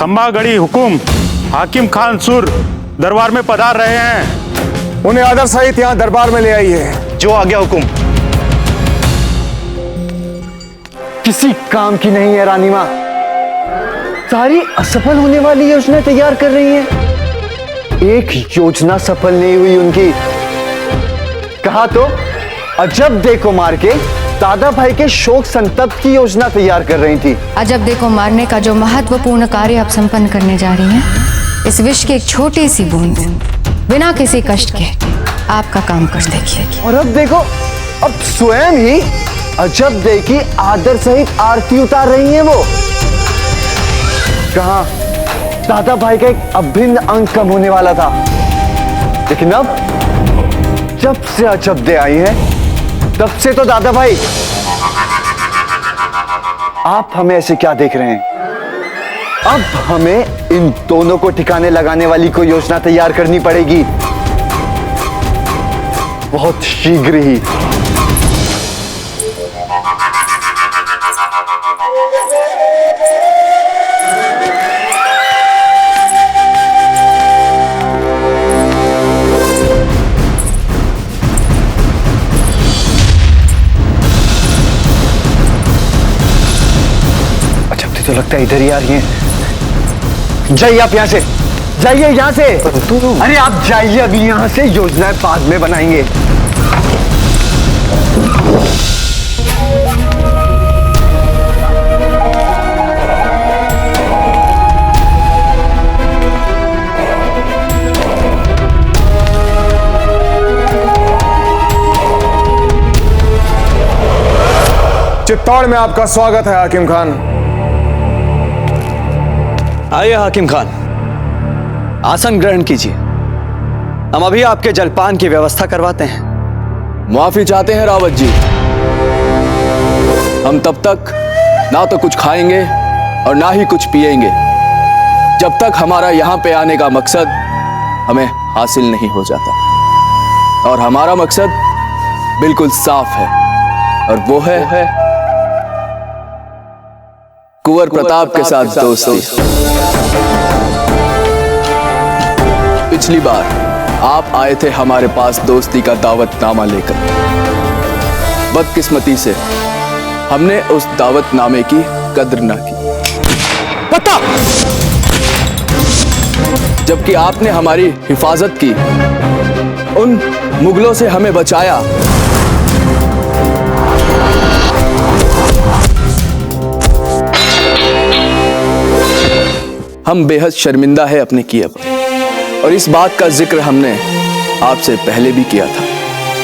खंबागढ़ी हुकुम हाकिम खान सुर दरबार में पधार रहे हैं। उन्हें आदर सहित यहाँ दरबार में ले आइए। जो आज्ञा हुकुम। किसी काम की नहीं है रानी माँ, सारी असफल होने वाली योजना तैयार कर रही है। एक योजना सफल नहीं हुई उनकी। कहा तो अजब देखो मार के दादा भाई के शोक संतप्त की योजना तैयार कर रही थी। अजब देखो मारने का जो महत्वपूर्ण कार्य आप संपन्न करने जा रही हैं, इस विष की एक छोटी सी बूंद बिना किसी कष्ट के आपका काम कर देगी। और अब देखो, अब स्वयं ही अजब देखी आदर सहित आरती उतार रही हैं वो। कहा दादा भाई का एक अभिन्न अंग कम होने वाला था, लेकिन अब जब से अजब दे आई है तब से तो दादा भाई आप हमें ऐसे क्या देख रहे हैं? अब हमें इन दोनों को ठिकाने लगाने वाली कोई योजना तैयार करनी पड़ेगी, बहुत शीघ्र ही। तो लगता है इधर ही आ रही हैं। जाइए आप यहाँ से, जाइए यहाँ से। अरे आप जाइए अभी यहाँ से, योजनाएं बाद में बनाएंगे। चित्तौड़ में आपका स्वागत है हाकिम खान। आइए हाकिम खान, आसन ग्रहण कीजिए। हम अभी आपके जलपान की व्यवस्था करवाते हैं। माफी चाहते हैं रावत जी, हम तब तक ना तो कुछ खाएंगे और ना ही कुछ पिएंगे जब तक हमारा यहाँ पे आने का मकसद हमें हासिल नहीं हो जाता। और हमारा मकसद बिल्कुल साफ है, और वो है कुंवर प्रताप के साथ दोस्ती। पिछली बार आप आए थे हमारे पास दोस्ती का दावतनामा लेकर। बदकिस्मती से हमने उस दावतनामे की कद्र न की, पता जबकि आपने हमारी हिफाजत की, उन मुगलों से हमें बचाया। हम बेहद शर्मिंदा है अपने किए पर, और इस बात का जिक्र हमने आपसे पहले भी किया था।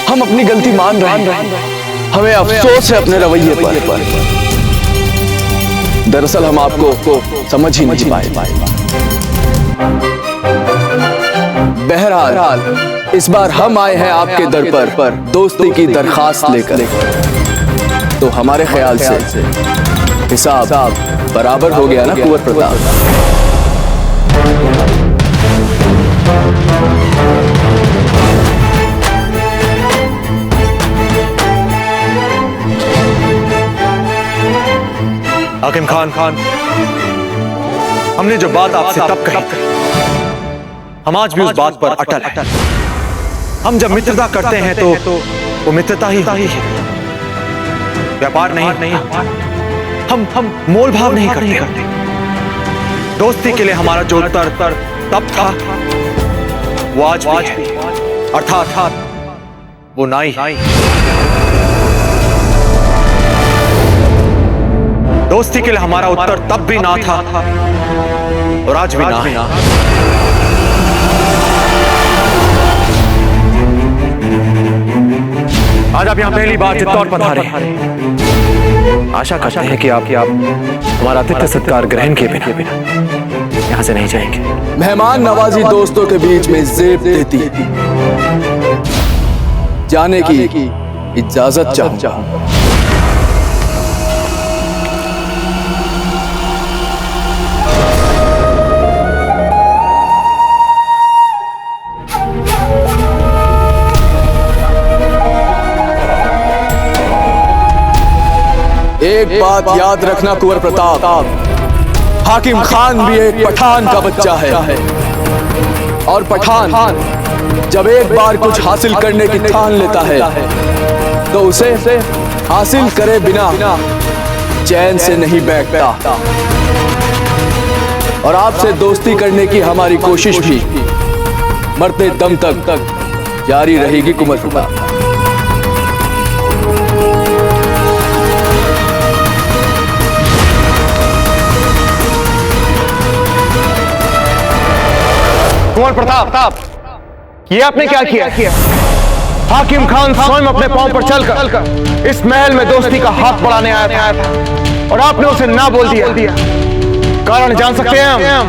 हम अपनी गलती मान रहे हैं, हमें अफसोस है अपने रवैये पर। दरअसल हम आपको समझ ही नहीं पाए। बहरहाल इस बार हम आए हैं आपके दर पर दोस्ती की दरखास्त लेकर, तो हमारे ख्याल से हिसाब बराबर हो गया ना कुंवर प्रताप। हाकिम खान, हमने जो बात आपसे तब कही, हम आज भी उस बात पर अटल हैं। हम जब मित्रता करते हैं तो वो मित्रता ही है, व्यापार नहीं। हम मोल भाव नहीं करते। दोस्ती के लिए हमारा जो उत्तर तब था वो आज भी है, अर्थात वो नाई। दोस्ती के लिए हमारा उत्तर तब भी ना था और आज भी ना है। आज आप यहाँ पहली बार चित्तौड़ पधारे हैं। आशा करते हैं कि आप हमारा आतिथ्य सत्कार ग्रहण किए बिना यहाँ से नहीं जाएंगे। मेहमान नवाजी दोस्तों के बीच में जेब देती जाने की इजाजत चाहूं। एक बात याद रखना कुंवर प्रताप, हाकिम खान भी एक पठान का बच्चा है। और पठान जब एक बार कुछ हासिल करने की ठान लेता है तो उसे हासिल करे बिना चैन से नहीं बैठता। और आपसे दोस्ती करने की हमारी कोशिश भी मरते दम तक जारी रहेगी कुंवर प्रताप। कुंवर प्रताप, ये आपने क्या किया? हाकिम खान स्वयं अपने पांव पर चलकर इस महल में दोस्ती का हाथ बढ़ाने आया था और आपने उसे ना बोल दिया। कारण जान सकते हैं हम?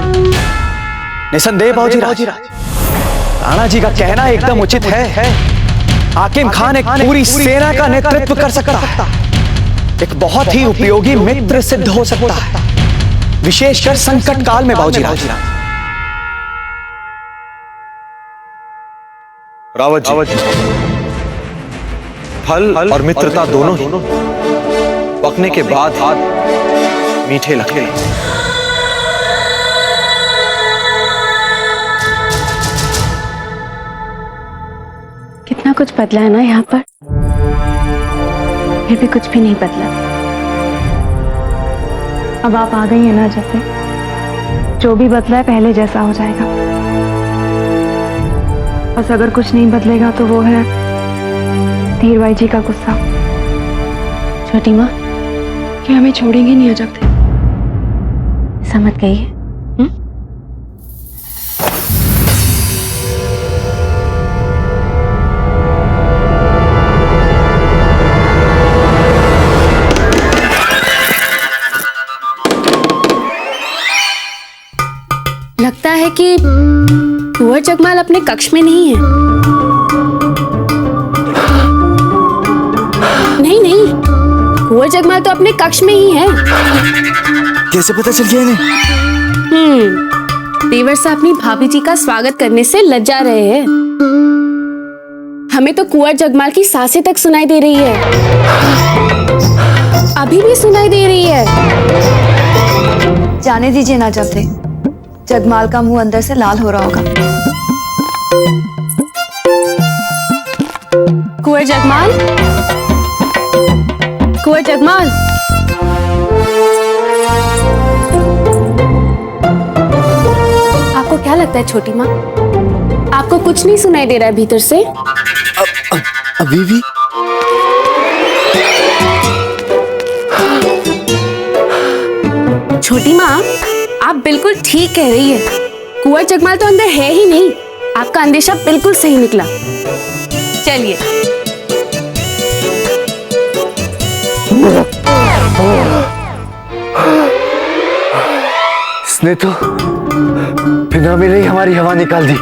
निसंदेह बाबूजी राज, राणा जी का कहना एकदम उचित है। हाकिम खान एक पूरी सेना का नेतृत्व कर सकता है, एक बहुत ही उपयोगी मित्र सिद्ध हो सकता है, विशेषकर संकट काल में बाबूजी राज। रावत जी, फल और मित्रता दोनों ही पकने के बाद मीठे लगते हैं। कितना कुछ बदला है ना यहाँ पर, फिर भी कुछ भी नहीं बदला। अब आप आ गई है ना, जैसे जो भी बदला है पहले जैसा हो जाएगा। बस अगर कुछ नहीं बदलेगा तो वो है धीर भाई जी का गुस्सा। छोटी माँ, क्या हमें छोड़ेंगे नहीं अजब तक? ऐसा मत कहिए। लगता है कि कुंवर जगमाल अपने कक्ष में नहीं है। नहीं, कुंवर जगमाल तो अपने कक्ष में ही है। कैसे पता चल गया इन्हें? देवर से अपनी भाभी जी का स्वागत करने से लज्जा रहे हैं। हमें तो कुंवर जगमाल की सांसें तक सुनाई दे रही है, अभी भी सुनाई दे रही है। जाने दीजिए ना, जब तक जगमाल का मुंह अंदर से लाल हो रहा होगा। कुंवर जगमाल, कुंवर जगमाल, आपको क्या लगता है छोटी माँ, आपको कुछ नहीं सुनाई दे रहा है भीतर से? अभी भी छोटी माँ, आप बिल्कुल ठीक कह रही है। कुंवर जगमाल तो अंदर है ही नहीं। आपका अंदेशा बिल्कुल सही निकला। चलिए। इसने तो बिना मिले ही हमारी हवा निकाल दी।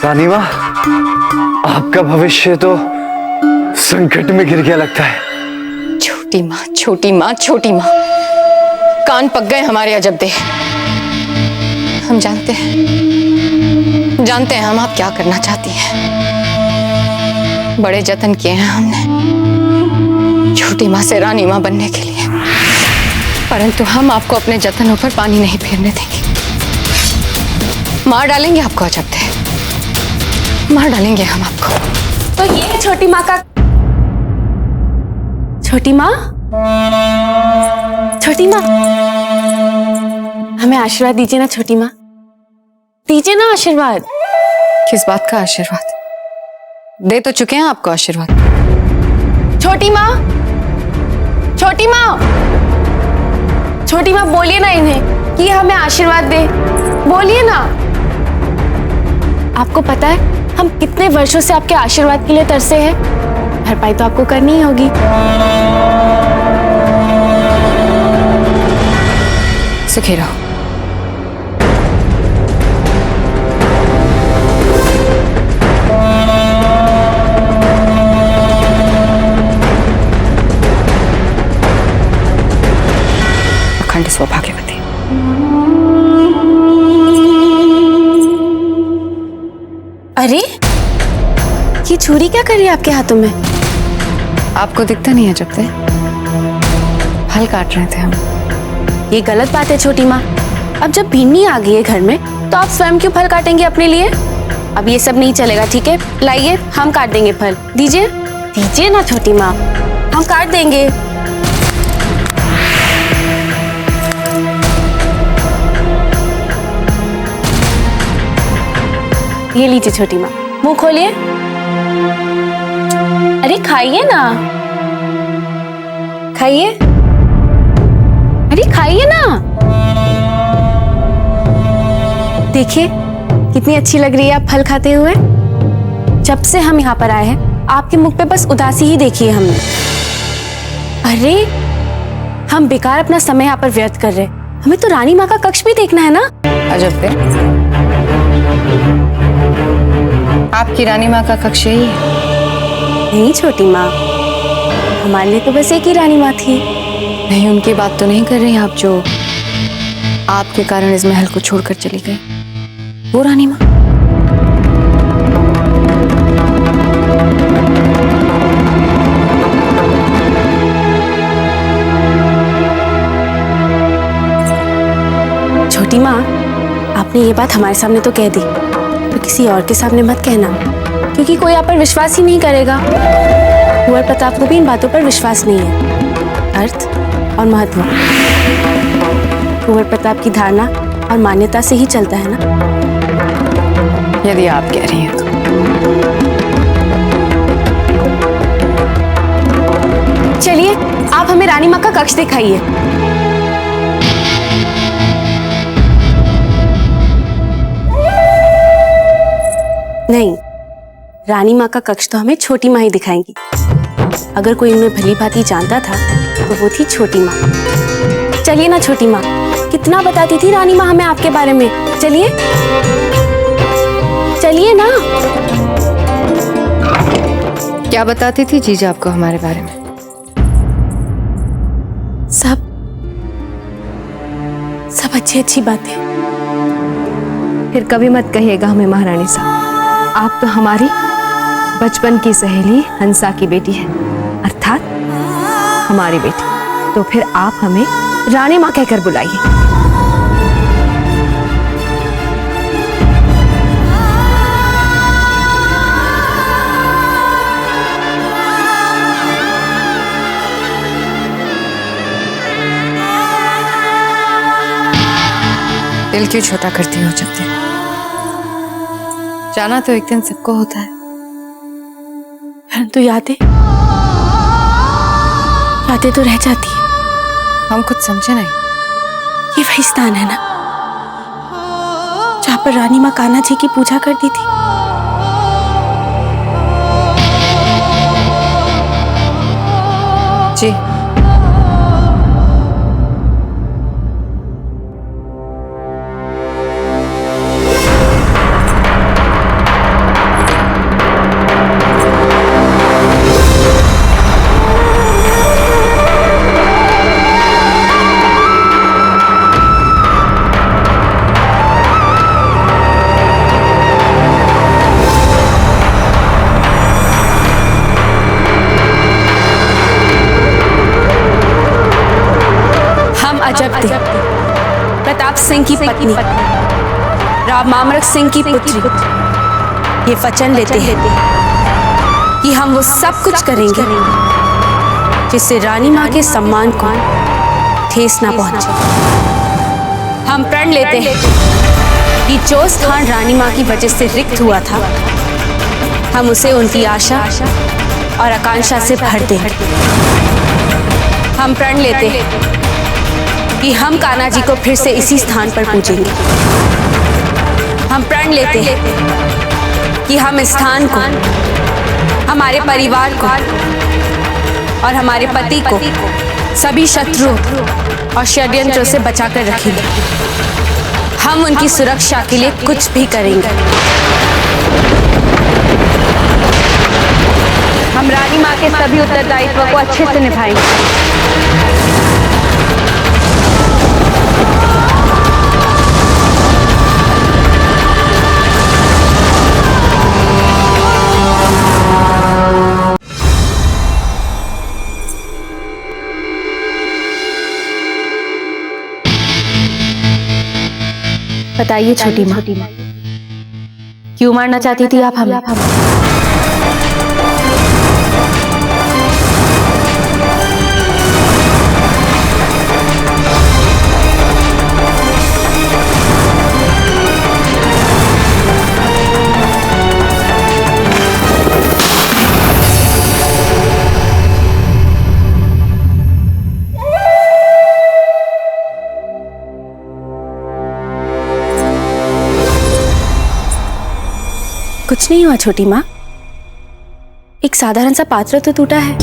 रानी माँ, आपका भविष्य तो संकट में गिर गया लगता है। छोटी माँ, छोटी माँ, छोटी माँ, कान पक गए हमारे अजब दे। हम जानते हैं हम आप क्या करना चाहती हैं। बड़े जतन किए हैं हमने छोटी माँ से रानी माँ बनने के लिए, परंतु हम आपको अपने जतनों पर पानी नहीं फेरने देंगे। मार डालेंगे आपको अजब दे, मार डालेंगे हम आपको। तो ये है छोटी माँ का। छोटी माँ, छोटी माँ, हमें आशीर्वाद दीजिए ना। छोटी माँ, दीजिए ना आशीर्वाद। किस बात का आशीर्वाद? दे तो चुके हैं आपको आशीर्वाद। छोटी माँ, छोटी माँ, छोटी माँ, बोलिए ना इन्हें कि हमें आशीर्वाद दे। बोलिए ना। आपको पता है हम कितने वर्षों से आपके आशीर्वाद के लिए तरसे हैं। भरपाई तो आपको करनी ही होगी। सुखी रहो। अखंड सौभाग्यवती। अरे, ये छुरी क्या कर रही है आपके हाथों में? आपको दिखता नहीं है जब से? फल काट रहे थे हम। ये गलत बात है छोटी माँ। अब जब भिन्नी आ गई है घर में तो आप स्वयं क्यों फल काटेंगे अपने लिए? अब ये सब नहीं चलेगा, ठीक है? लाइए, हम काट देंगे फल। दीजिए दीजिए ना छोटी माँ, हम काट देंगे। ये लीजिए छोटी माँ, मुंह खोलिए। अरे खाइए ना, खाइए, अरे खाइए ना। देखिए कितनी अच्छी लग रही है आप फल खाते हुए। जब से हम यहाँ पर आए हैं आपके मुख पे बस उदासी ही देखी है हमने। अरे हम बेकार अपना समय यहाँ पर व्यर्थ कर रहे, हमें तो रानी माँ का कक्ष भी देखना है ना। अजब है, आपकी रानी माँ का कक्ष यही है? नहीं छोटी माँ, हमारे लिए तो बस एक ही रानी माँ थी। नहीं, उनकी बात तो नहीं कर रही आप, जो आपके कारण इस महल को छोड़कर चली गई, वो रानी माँ। छोटी माँ, आपने ये बात हमारे सामने तो कह दी, तो किसी और के सामने मत कहना, क्योंकि कोई आप पर विश्वास ही नहीं करेगा। कुंवर प्रताप को भी इन बातों पर विश्वास नहीं है। अर्थ और महत्व कुंवर प्रताप की धारणा और मान्यता से ही चलता है ना। यदि आप कह रही हैं तो। चलिए, आप हमें रानी माँ का कक्ष दिखाइए। नहीं, रानी माँ का कक्ष तो हमें छोटी माँ ही दिखाएंगी। अगर कोई इनमें भली भांति जानता था तो वो थी छोटी माँ। चलिए ना छोटी माँ, कितना बताती थी रानी माँ हमें आपके बारे में। चलिए चलिए ना। क्या बताती थी जीजा आपको हमारे बारे में? सब अच्छी अच्छी बातें। फिर कभी मत कहिएगा हमें महारानी साहब, आप तो हमारी बचपन की सहेली हंसा की बेटी है, अर्थात हमारी बेटी। तो फिर आप हमें रानी माँ कहकर बुलाइए। दिल क्यों छोटा करती हो जब? जाना तो एक दिन सबको होता है, परंतु यादें तो रह जाती है। हम कुछ समझे नहीं। ये वही स्थान है ना जहाँ पर रानी माँ कान्हा जी की पूजा करती थी। जी, अजब थे प्रताप सिंह की पत्नी राव मामरक सिंह की पुत्री ये वचन लेते हैं कि हम वो सब कुछ करेंगे जिससे रानी माँ के सम्मान को ठेस ना पहुंचे। हम प्रण लेते हैं कि जो स्थान रानी माँ की वजह से रिक्त हुआ था हम उसे उनकी आशा और आकांक्षा से भर दें। हम प्रण लेते हैं कि हम कान्हा जी को फिर से इसी स्थान पर पूजेंगे। हम प्रण लेते हैं कि हम इस स्थान को, हमारे परिवार को और हमारे पति को सभी शत्रुओं और षड्यंत्रों से बचाकर रखेंगे। हम उनकी सुरक्षा के लिए कुछ भी करेंगे। हम रानी माँ के सभी उत्तरदायित्व को अच्छे से निभाएंगे। बताइए छोटी माँ, क्यों मारना चाहती थी आप हमें? कुछ नहीं हुआ छोटी माँ, एक साधारण सा पात्र तो टूटा है।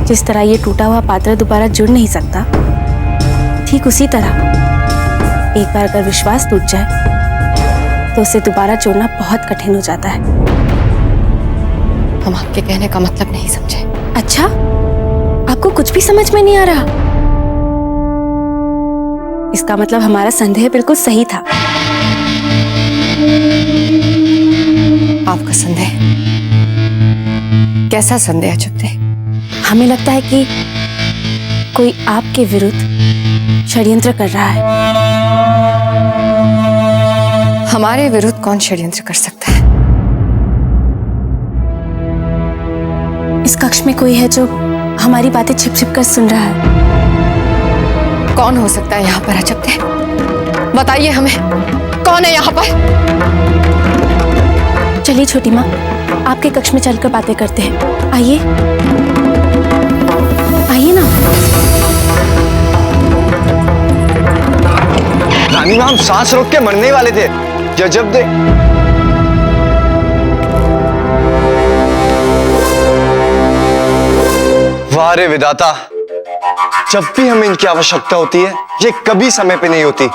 जिस तरह ये टूटा हुआ पात्र दोबारा जुड़ नहीं सकता, ठीक उसी तरह एक बार अगर विश्वास टूट जाए तो उसे दोबारा जोड़ना बहुत कठिन हो जाता है। हम आपके कहने का मतलब नहीं समझे। अच्छा, आपको कुछ भी समझ में नहीं आ रहा? इसका मतलब हमारा संदेह बिल्कुल सही था। आपका संदेह? कैसा संदेह चुपते? हमें लगता है कि कोई आपके विरुद्ध षड्यंत्र कर रहा है। हमारे विरुद्ध कौन षड्यंत्र कर सकता है? इस कक्ष में कोई है जो हमारी बातें छिप छिप कर सुन रहा है। कौन हो सकता है यहाँ पर अचपते? बताइए हमें, कौन है यहाँ पर? चलिए छोटी माँ, आपके कक्ष में चलकर बातें करते हैं। आइए आइए ना। रानी माँ, हम सांस रोक के मरने वाले थे। जब दे वाह रे विधाता, जब भी हमें इनकी आवश्यकता होती है, ये कभी समय पे नहीं होती।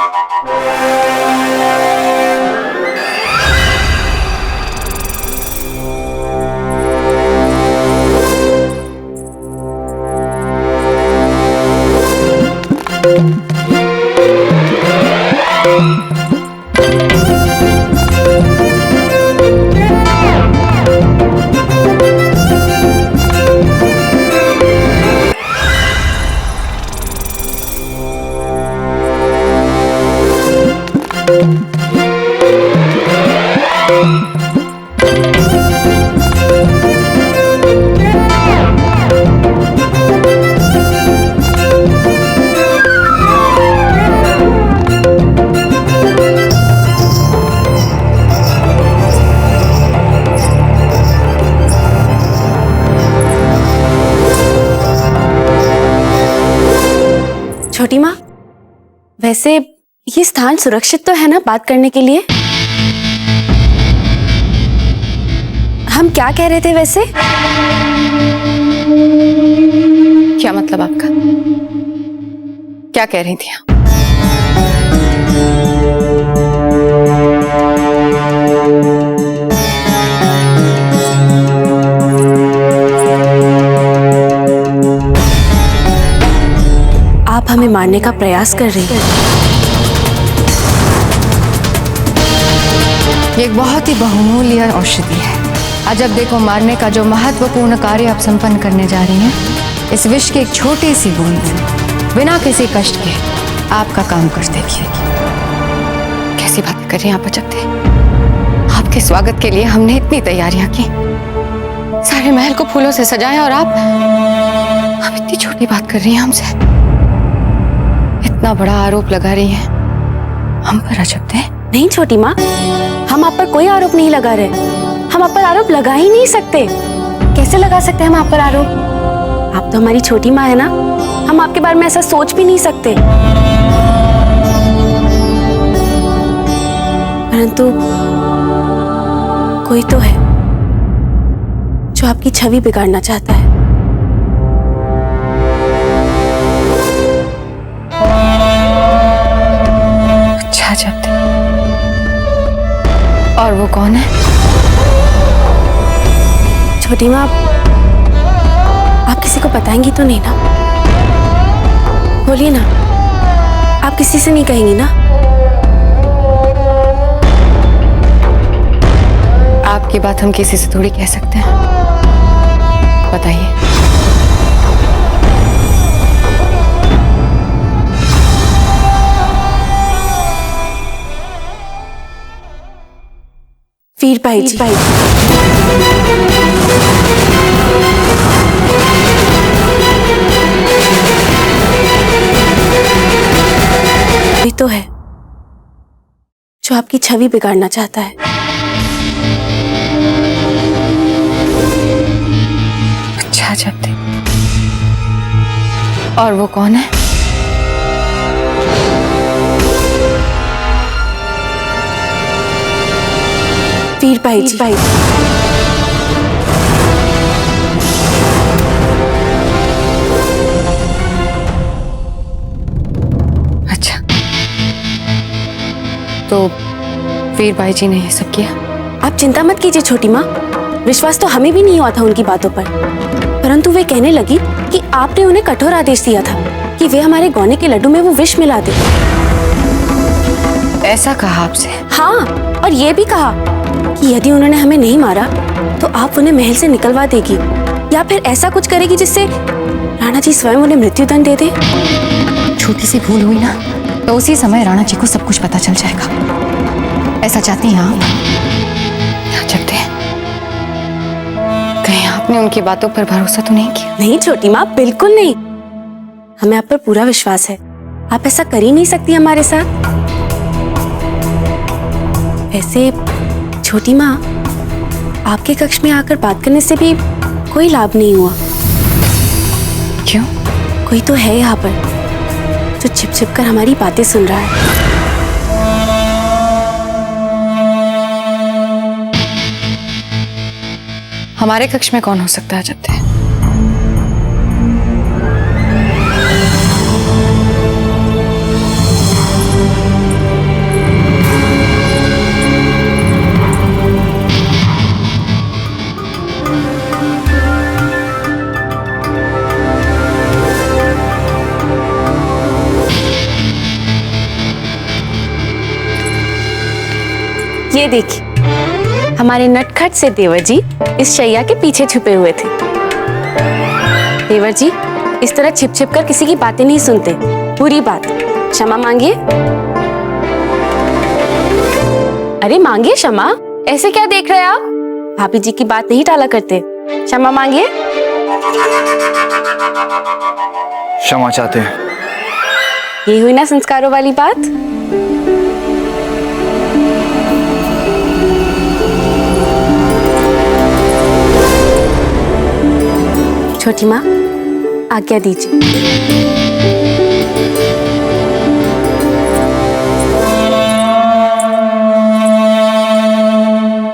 छोटी माँ, वैसे ये स्थान सुरक्षित तो है ना बात करने के लिए? हम क्या कह रहे थे वैसे? क्या मतलब आपका? क्या कह रही थी आप? आप हमें मारने का प्रयास कर रही हैं। ये एक बहुत ही बहुमूल्य औषधि है। आज अब देखो, मारने का जो महत्वपूर्ण कार्य आप संपन्न करने जा रही हैं, इस विष की एक छोटी सी बूंद बिना किसी कष्ट के आपका काम कर देगी। कैसी बातें कर रही हैं आप अचकते? आपके स्वागत के लिए हमने इतनी तैयारियां की, सारे महल को फूलों से सजाया, और आप इतनी छोटी बात कर रही हैं हमसे। इतना बड़ा आरोप लगा रही हैं हम पर अचकते? नहीं छोटी माँ, हम आप पर कोई आरोप नहीं लगा रहे। हम आप पर आरोप लगा ही नहीं सकते। कैसे लगा सकते हैं हम आप पर आरोप? आप तो हमारी छोटी माँ है ना, हम आपके बारे में ऐसा सोच भी नहीं सकते। परंतु कोई तो है जो आपकी छवि बिगाड़ना चाहता है। अच्छा जब, और वो कौन है? छोटी माँ, आप किसी को बताएंगी तो नहीं ना? बोलिए ना, आप किसी से नहीं कहेंगी ना? आपकी बात हम किसी से थोड़ी कह सकते हैं। बताइए। वीर भाई जी। ये तो है जो आपकी छवि बिगाड़ना चाहता है। अच्छा जब और वो कौन है? वीर भाई जी। अच्छा, तो वीर भाई जी ने ये सब किया? आप चिंता मत कीजिए छोटी माँ, विश्वास तो हमें भी नहीं हुआ था उनकी बातों पर, परंतु वे कहने लगी कि आपने उन्हें कठोर आदेश दिया था कि वे हमारे गौने के लड्डू में वो विष मिला दे। ऐसा कहा आपसे? हाँ, और ये भी कहा कि यदि उन्होंने हमें नहीं मारा तो आप उन्हें महल से निकलवा देगी या फिर ऐसा कुछ करेगी जिससे राणा जी स्वयं उन्हें मृत्युदंड दे दे। छोटी सी भूल हुई ना तो उसी समय राणा जी को सब कुछ पता चल जाएगा। ऐसा चाहती हैं आप? चलते हैं। कहीं आपने उनकी बातों पर भरोसा तो नहीं किया? नहीं छोटी माँ, बिल्कुल नहीं। हमें आप पर पूरा विश्वास है, आप ऐसा कर ही नहीं सकती हमारे साथ। वैसे छोटी माँ, आपके कक्ष में आकर बात करने से भी कोई लाभ नहीं हुआ। क्यों? कोई तो है यहाँ पर जो छिप छिप कर हमारी बातें सुन रहा है। हमारे कक्ष में कौन हो सकता है जत्ते? ये देखिए, हमारे नटखट से देवर जी इस शैया के पीछे छुपे हुए थे। देवर जी इस तरह छिप छिप कर किसी की बातें नहीं सुनते, बुरी बात। क्षमा मांगिए। अरे मांगिए क्षमा, ऐसे क्या देख रहे हैं आप? भाभी जी की बात नहीं टाला करते, क्षमा मांगिए। क्षमा चाहते हैं। ये हुई ना संस्कारों वाली बात। छोटी माँ, आज्ञा दीजिए।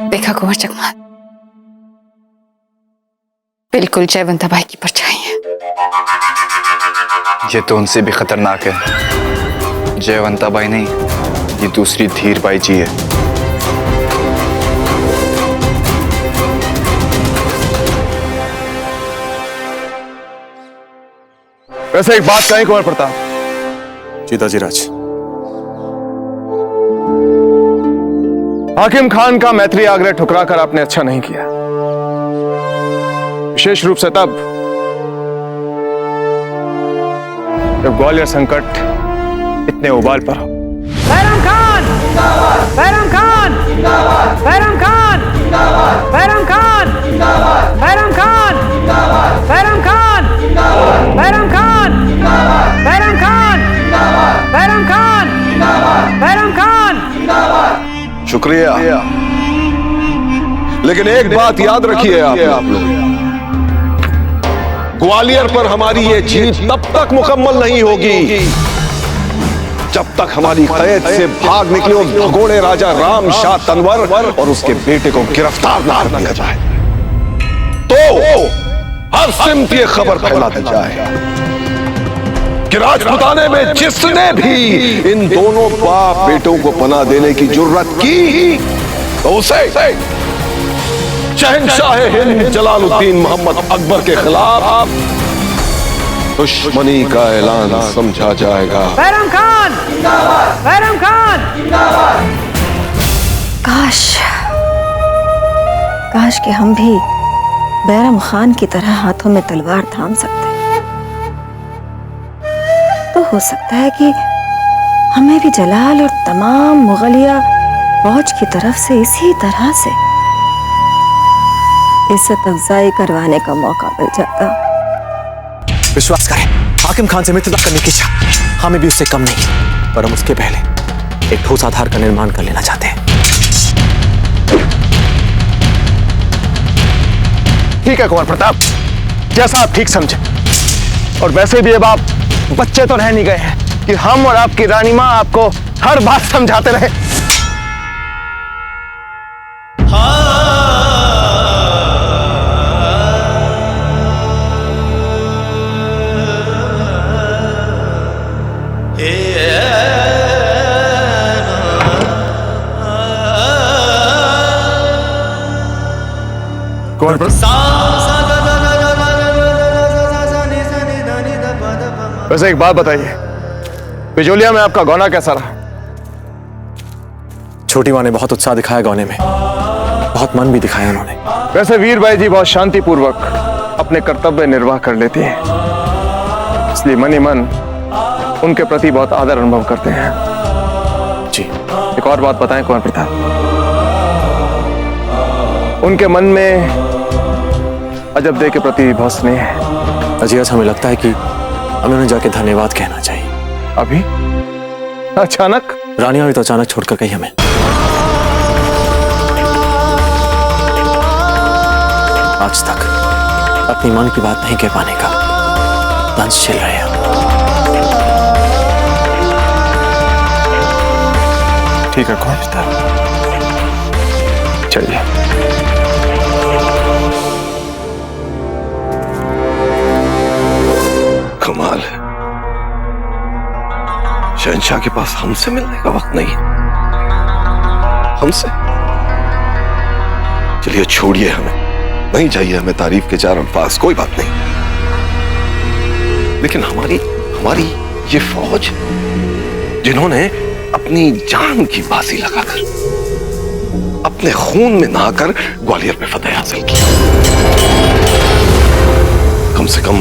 देखा कुंवर चकमा, बिल्कुल जयवंता बाई की परछाई है। ये तो उनसे भी खतरनाक है। जयवंता बाई नहीं, ये दूसरी धीर बाई जी है। वैसे एक बात कहें कुंवर प्रताप। सीताजी राज। हाकिम खान का मैत्री आग्रह ठुकरा कर आपने अच्छा नहीं किया, विशेष रूप से तब जब ग्वालियर संकट इतने उबाल पर हो। बैरम खान! बैरम खान! बैरम खान! बैरम खान! बैरम खान! बैरम खान! बैरम खान! बैरम खान! बैरम खान! बैरम खान! शुक्रिया, लेकिन एक बात याद रखिए आप लोग, ग्वालियर पर हमारी ये जीत तब तक मुकम्मल नहीं होगी जब तक हमारी कैद से भाग निकले उस भगोड़े राजा राम शाह तनवर और उसके बेटे को गिरफ्तार ना किया जाए। तो हर सिमत ये खबर फैला दी जाए कि राजपुताने में जिसने भी इन दोनों बाप बेटों को पनाह देने की जुर्रत की तो उसे शहंशाह हिंद जलालुद्दीन मोहम्मद अकबर के खिलाफ दुश्मनी का ऐलान समझा जाएगा। बैरम खान! बैरम खान! काश कि हम भी बैरम खान की तरह हाथों में तलवार थाम सकते, तो हो सकता है कि हमें भी जलाल और तमाम मुगलिया फौज की तरफ से इसी तरह से इज्जत अफजाई करवाने का मौका मिल जाता। विश्वास करें, हाकिम खान से मित्रता करने की इच्छा हमें भी उससे कम नहीं, पर हम उसके पहले एक ठोस आधार का निर्माण कर लेना चाहते हैं। ठीक है कुंवर प्रताप, जैसा आप ठीक समझे। और वैसे भी अब आप बच्चे तो रह नहीं गए हैं कि हम और आपकी रानी मां आपको हर बात समझाते रहे। वैसे एक बात बताइए, बिजोलिया में आपका गौना कैसा रहा? छोटी माँ ने बहुत उत्साह दिखाया गौने में, बहुत मन भी दिखाया उन्होंने। वैसे वीरबाई जी बहुत शांतिपूर्वक अपने कर्तव्य निर्वाह कर लेती हैं, इसलिए मन ही मन उनके प्रति बहुत आदर अनुभव करते हैं। जी। एक और बात बताएं कुंवर प्रताप, उनके मन में अजब दे के प्रति बहुत स्नेह है। अजी, हमें लगता है कि हमें उन्हें जाके धन्यवाद कहना चाहिए। अभी अचानक? रानिया भी तो अचानक छोड़कर गई हमें। आज तक अपनी मन की बात नहीं कह पाने का दंश झेल रहे हैं। ठीक है कौन चलिए। कमाल है, शहंशाह के पास हमसे मिलने का वक्त नहीं। हमसे? चलिए छोड़िए, हमें नहीं चाहिए, हमें तारीफ के चार अल्फाज, कोई बात नहीं। लेकिन हमारी ये फौज जिन्होंने अपनी जान की बाजी लगाकर, अपने खून में नहाकर ग्वालियर में फतेह हासिल की, कम से कम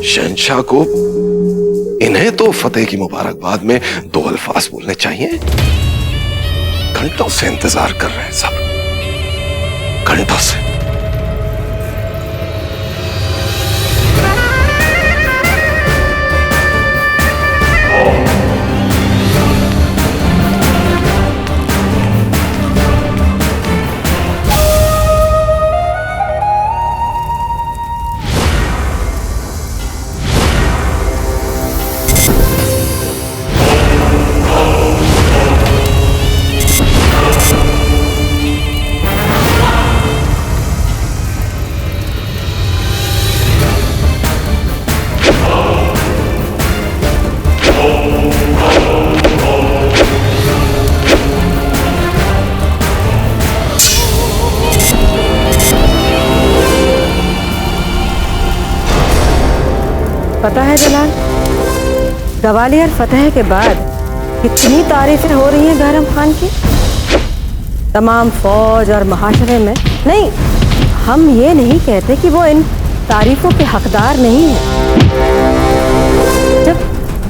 शहंशाह को इन्हें तो फतेह की मुबारकबाद में दो अल्फाज बोलने चाहिए। घंटों से इंतजार कर रहे हैं सब, घंटों से। पता है जलाल, ग्वालियर फतेह के बाद कितनी तारीफें हो रही हैं बैरम खान की। तमाम फौज और महाशरे में। नहीं, हम ये नहीं कहते कि वो इन तारीफों के हकदार नहीं है। जब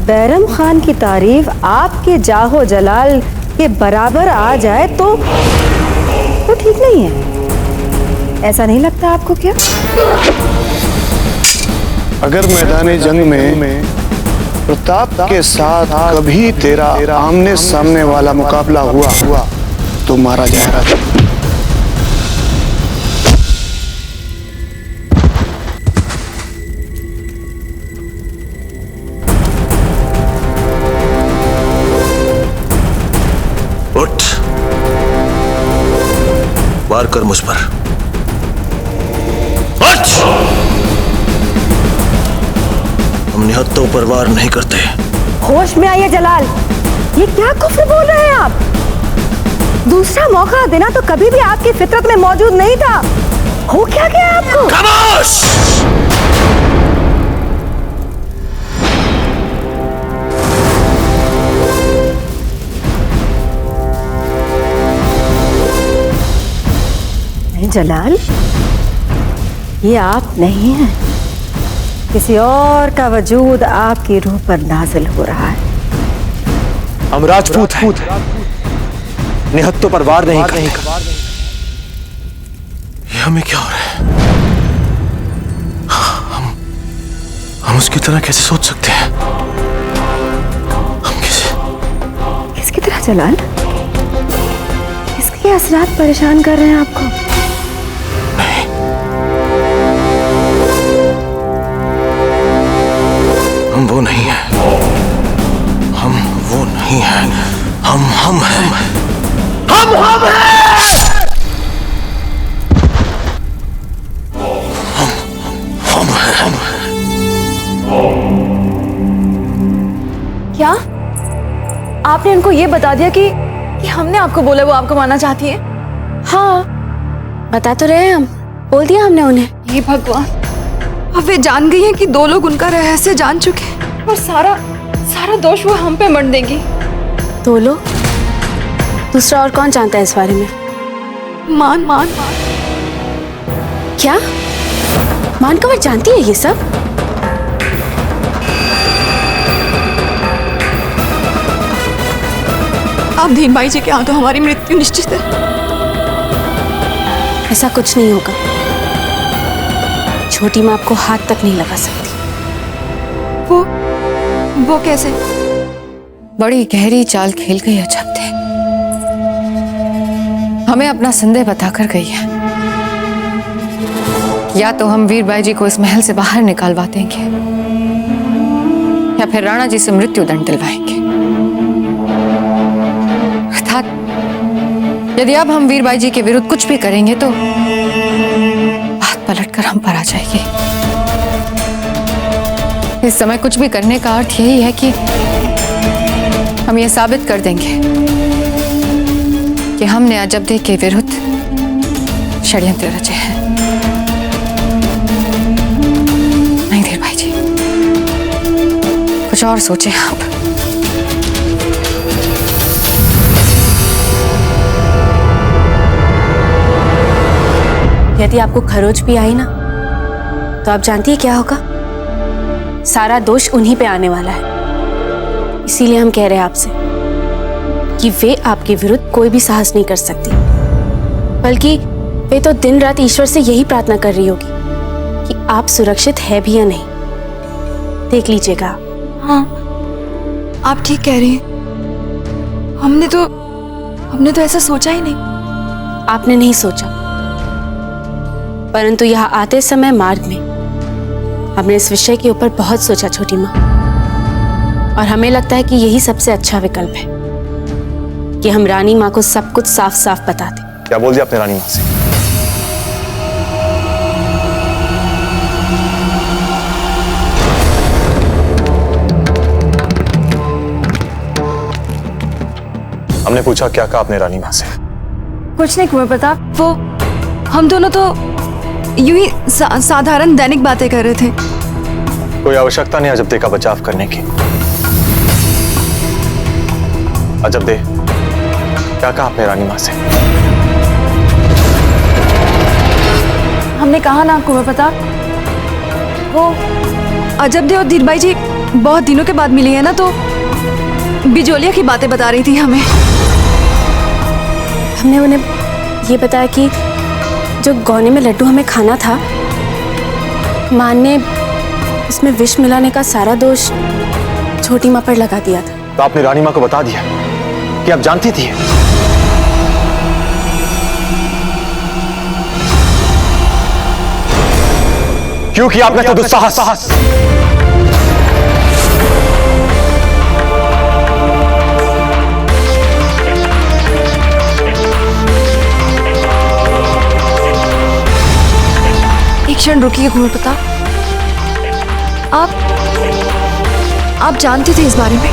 बैरम खान की तारीफ आपके जाहो जलाल के बराबर आ जाए तो ठीक नहीं है। ऐसा नहीं लगता आपको क्या? अगर मैदानी जंग में प्रताप के साथ कभी तेरा आमने सामने वाला मुकाबला हुआ तो मारा जाएगा। उठ, वार कर मुझ पर। हम निहत्तों पर वार नहीं करते। होश में आइए जलाल, ये क्या कुफ्र बोल रहे हैं आप? दूसरा मौका देना तो कभी भी आपकी फितरत में मौजूद नहीं था। हो क्या गया आपको? खामोश! नहीं जलाल, ये आप नहीं हैं। किसी और का वजूद आपकी रूह पर नाजिल हो रहा है। हम राजपूत हैं, निहत्तों पर वार नहीं करते। ये हमें क्या हो रहा है? हम उसकी तरह कैसे सोच सकते हैं? हम किसकी तरह जलाल? किसके असरात परेशान कर रहे हैं आपको? नहीं, हम वो नहीं हैं। हम वो नहीं हैं। हम हैं। हम हैं। क्या आपने इनको ये बता दिया कि हमने आपको बोला वो आपको मारना चाहती है? हाँ, बता तो रहे हैं हम, बोल दिया हमने उन्हें। ये भगवान, अब वे जान गई हैं कि दो लोग उनका रहस्य जान चुके हैं और सारा दोष वो हम पे मढ़ देंगी। दो लोग? दूसरा और कौन जानता है इस बारे में? मान क्या मान कंवर जानती है ये सब? अब धीन भाई जी के हाथों हमारी मृत्यु निश्चित है। ऐसा कुछ नहीं होगा। छोटी माँ आपको हाथ तक नहीं लगा सकती। वो कैसे? बड़ी गहरी चाल खेल गई है छपते। हमें अपना संदेह बताकर गई है। या तो हम वीर भाई जी को इस महल से बाहर निकालवा देंगे या फिर राणा जी से मृत्यु दंड दिलवाएंगे। अर्थात यदि अब हम वीर भाई जी के विरुद्ध कुछ भी करेंगे तो बात पलटकर हम पर आ जाएगी। इस समय कुछ भी करने का अर्थ यही है कि हम ये साबित कर देंगे कि हमने अजबदे के विरुद्ध षड्यंत्र रचे हैं। नहीं धीर भाई जी, कुछ और सोचें आप। यदि आपको खरोच भी आई ना, तो आप जानती है क्या होगा? सारा दोष उन्हीं पे आने वाला है। इसीलिए हम कह रहे हैं आपसे कि वे आपके विरुद्ध कोई भी साहस नहीं कर सकती, बल्कि वे तो दिन रात ईश्वर से यही प्रार्थना कर रही होगी कि आप सुरक्षित है भी या नहीं। देख लीजिएगा। हाँ, आप ठीक कह रही हैं। हमने तो ऐसा सोचा ही नहीं। आपने नहीं सोचा, परंतु यहाँ आते समय मार्ग में हमने इस विषय के ऊपर बहुत सोचा छोटी माँ, और हमें लगता है कि यही सबसे अच्छा विकल्प है कि हम रानी माँ को सब कुछ साफ साफ बता दें। क्या बोल दिया अपने रानी माँ से? हमने पूछा क्या कहा अपने रानी माँ से? कुछ नहीं कुंवर प्रताप, वो हम दोनों तो यूं ही साधारण दैनिक बातें कर रहे थे। कोई आवश्यकता नहीं अजबदे का बचाव करने की। अजबदे, क्या कहा आपने रानी माँ से? हमने कहा ना कुंवर प्रताप, वो अजबदे और धीरबाई जी बहुत दिनों के बाद मिली है ना, तो बिजोलिया की बातें बता रही थी हमें। हमने उन्हें ये बताया कि जो गौने में लड्डू हमें खाना था, मां ने उसमें विष मिलाने का सारा दोष छोटी माँ पर लगा दिया था। तो आपने रानी माँ को बता दिया कि आप जानती थी? क्यों किया आपने तो दुस्साहस? एक क्षण रुकिए कुंवर प्रताप, आप जानती थी इस बारे में,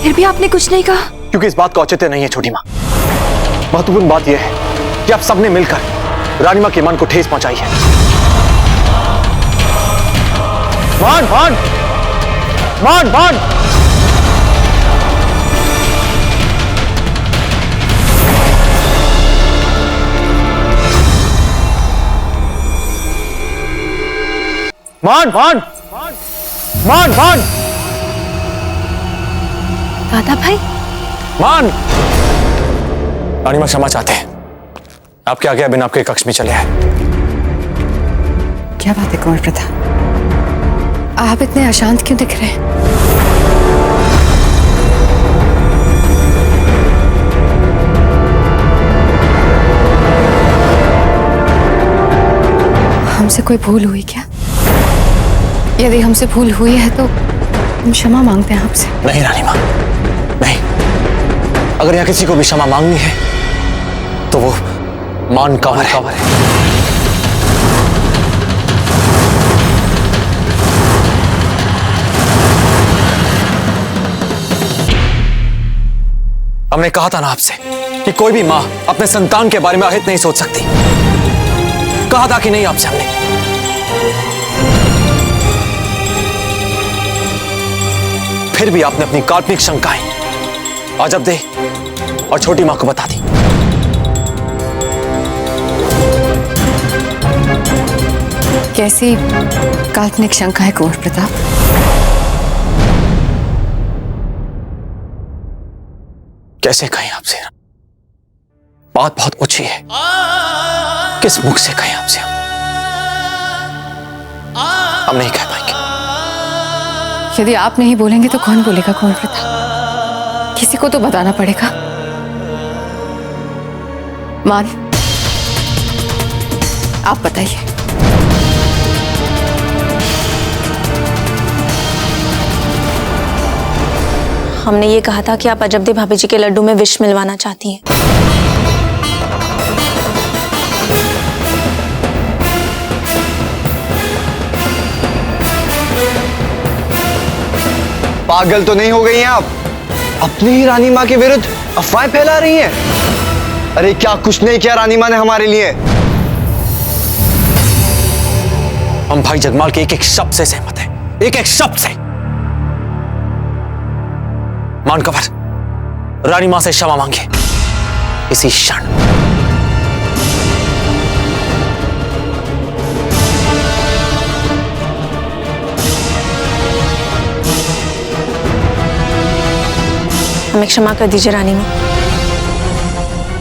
फिर भी आपने कुछ नहीं कहा? क्योंकि इस बात का औचित्य नहीं है छोटी माँ। महत्वपूर्ण बात यह है कि आप सबने मिलकर रानी माँ के मन को ठेस पहुंचाई है। मान मान मान मान मान मान मान मान मान। 大大拍。 मान रानीमा क्षमा चाहते हैं, आपके आगे बिना आपके कक्ष में चले आए। क्या बात है कुंवर प्रताप, आप इतने अशांत क्यों दिख रहे हैं? हमसे कोई भूल हुई क्या? यदि हमसे भूल हुई है तो हम क्षमा मांगते हैं आपसे। नहीं रानीमा, नहीं। अगर यहाँ किसी को भी क्षमा मांगनी है तो वो मान कंवर है। हमने कहा था ना आपसे कि कोई भी मां अपने संतान के बारे में अहित नहीं सोच सकती। कहा था कि नहीं आपसे हमने? फिर भी आपने अपनी काल्पनिक शंकाएं अजब दे और छोटी मां को बता दी। कैसी काल्पनिक शंका है कुंवर प्रताप? कैसे कहें आपसे? बात बहुत ऊंची है, किस मुख से कहें आपसे? हम नहीं कह पाएंगे। यदि आप नहीं बोलेंगे तो कौन बोलेगा कुंवर प्रताप? किसी को तो बताना पड़ेगा। मान, आप बताइए। हमने ये कहा था कि आप अजब दे भाभी जी के लड्डू में विष मिलवाना चाहती हैं। पागल तो नहीं हो गई हैं आप? अपनी ही रानी माँ के विरुद्ध अफवाहें फैला रही हैं। अरे क्या कुछ नहीं किया रानी माँ ने हमारे लिए? हम भाई जगमाल के एक एक शब्द से सहमत हैं, एक एक शब्द से। मान कंवर, रानी मां से क्षमा मांगे इसी क्षण। हमें क्षमा कर दीजिए रानी मां।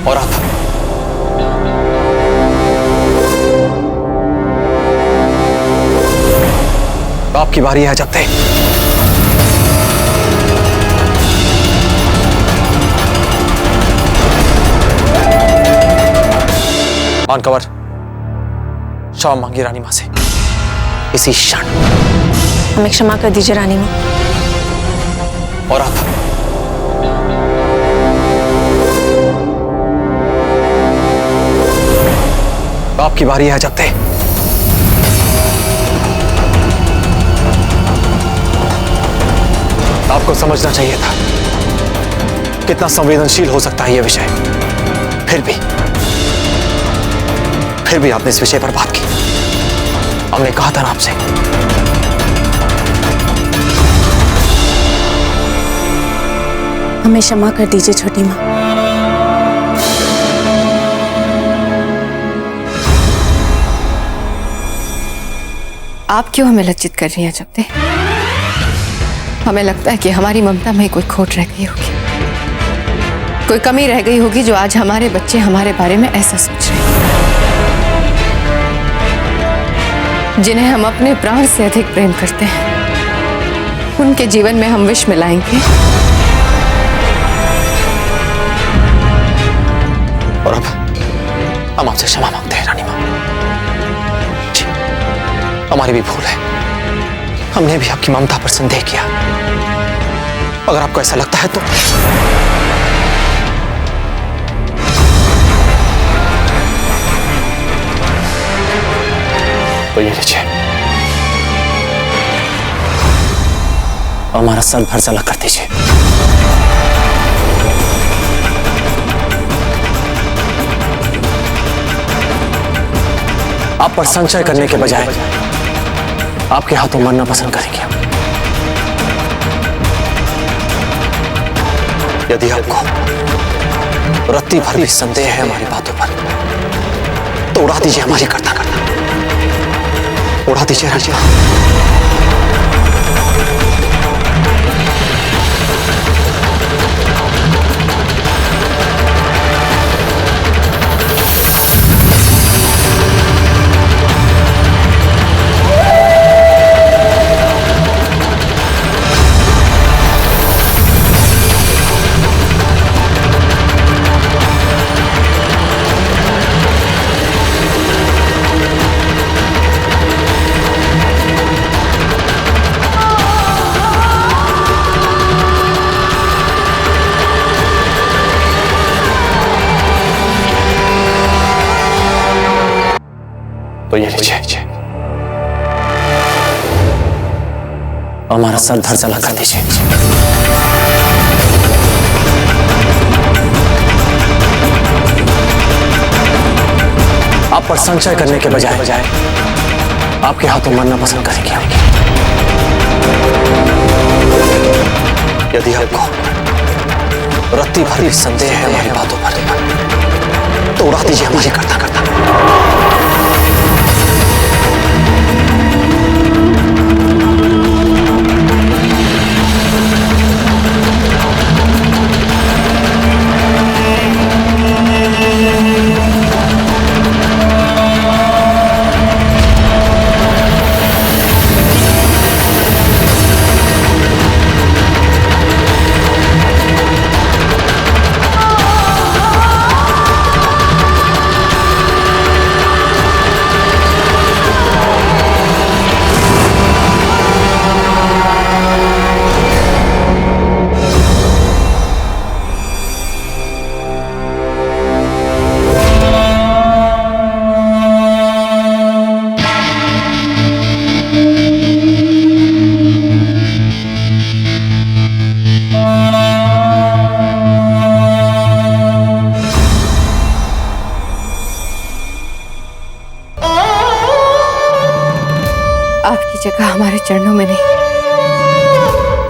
और आप? आपकी बारी है जब तक। मान कंवर, क्षमा मांगी रानी मां से इसी क्षण। हमें क्षमा कर दीजिए रानी मां। और आप? आपकी बारी है जब तक। आपको समझना चाहिए था कितना संवेदनशील हो सकता है यह विषय। फिर भी आपने इस विषय पर बात की। हमने कहा था ना आपसे। हमें क्षमा कर दीजिए छोटी मां। आप क्यों हमें लज्जित कर रही हैं जब तक? हमें लगता है कि हमारी ममता में कोई खोट रह गई होगी, कोई कमी रह गई होगी, जो आज हमारे बच्चे हमारे बारे में ऐसा सोच रहे हैं। जिन्हें हम अपने प्राण से अधिक प्रेम करते हैं, उनके जीवन में हम विष मिलाएंगे। और अब हम आपसे क्षमा मांगते हैं रानी मां। जी, हमारी भी भूल है। हमने भी आपकी ममता पर संदेह किया। अगर आपको ऐसा लगता है तो ये लीजिए, हमारा सर भर सला कर दीजिए। आप पर संचय करने के बजाय आपके हाथों मरना पसंद करेंगे। यदि आपको रत्ती भर भी संदेह है हमारी बातों पर, तो उड़ा दीजिए हमारी करता करता। उड़ा दीजिए राजा। तो ये लीजिए, हमारा सर धड़ चला कर दीजिए। आप पर संचय करने के बजाय आपके हाथों मरना पसंद करेंगे। यदि आपको रत्ती भर भी संदेह है हमारी बातों पर तो उड़ा दीजिए हमारी करता करता। आपकी जगह हमारे चरणों में नहीं,